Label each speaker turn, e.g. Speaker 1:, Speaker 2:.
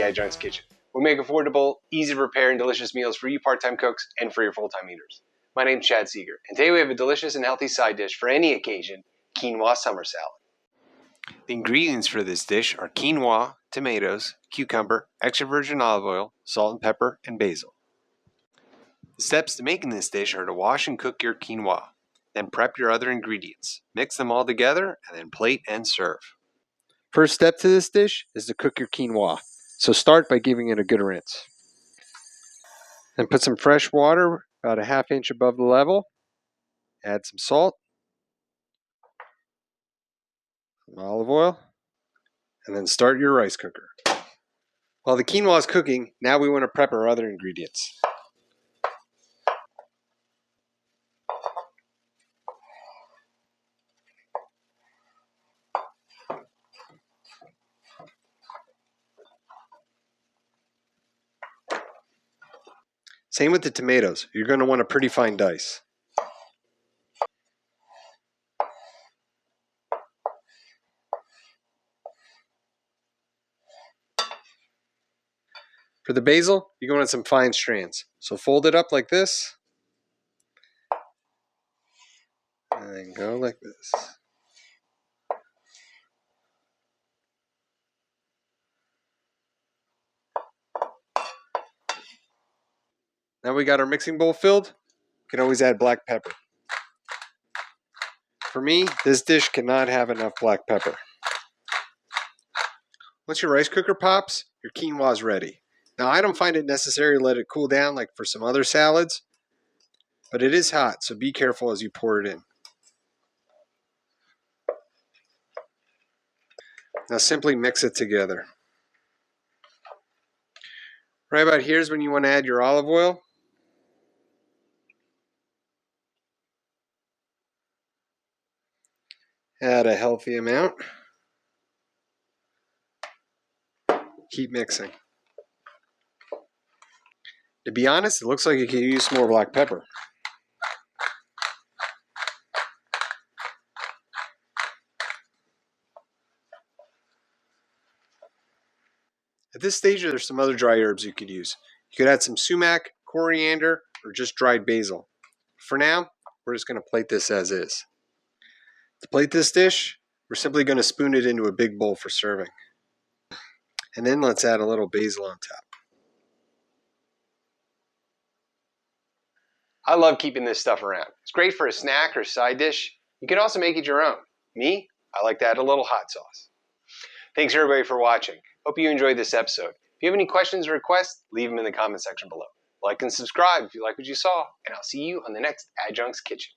Speaker 1: Adjunct's kitchen. We make affordable, easy to prepare, and delicious meals for you part-time cooks and for your full-time eaters. My name's Chad Seeger, and today we have a delicious and healthy side dish for any occasion, quinoa summer salad. The ingredients for this dish are quinoa, tomatoes, cucumber, extra virgin olive oil, salt and pepper, and basil. The steps to making this dish are to wash and cook your quinoa, then prep your other ingredients. Mix them all together, and then plate and serve. First step to this dish is to cook your quinoa. So start by giving it a good rinse. Then put some fresh water about a ½ inch above the level. Add some salt, some olive oil, and then start your rice cooker. While the quinoa is cooking, now we want to prep our other ingredients. Same with the tomatoes. You're going to want a pretty fine dice. For the basil, you're going to want some fine strands. So fold it up like this. And then go like this. Now we got our mixing bowl filled. We can always add black pepper. For me, this dish cannot have enough black pepper. Once your rice cooker pops, your quinoa is ready. Now I don't find it necessary to let it cool down like for some other salads, but it is hot, so be careful as you pour it in. Now simply mix it together. Right about here is when you want to add your olive oil. Add a healthy amount. Keep mixing. To be honest, it looks like you could use some more black pepper. At this stage, there's some other dry herbs you could use. You could add some sumac, coriander, or just dried basil. For now, we're just going to plate this as is. To plate this dish, we're simply going to spoon it into a big bowl for serving. And then let's add a little basil on top. I love keeping this stuff around. It's great for a snack or side dish. You can also make it your own. Me, I like to add a little hot sauce. Thanks everybody for watching. Hope you enjoyed this episode. If you have any questions or requests, leave them in the comment section below. Like and subscribe if you like what you saw, and I'll see you on the next Adjunct's Kitchen.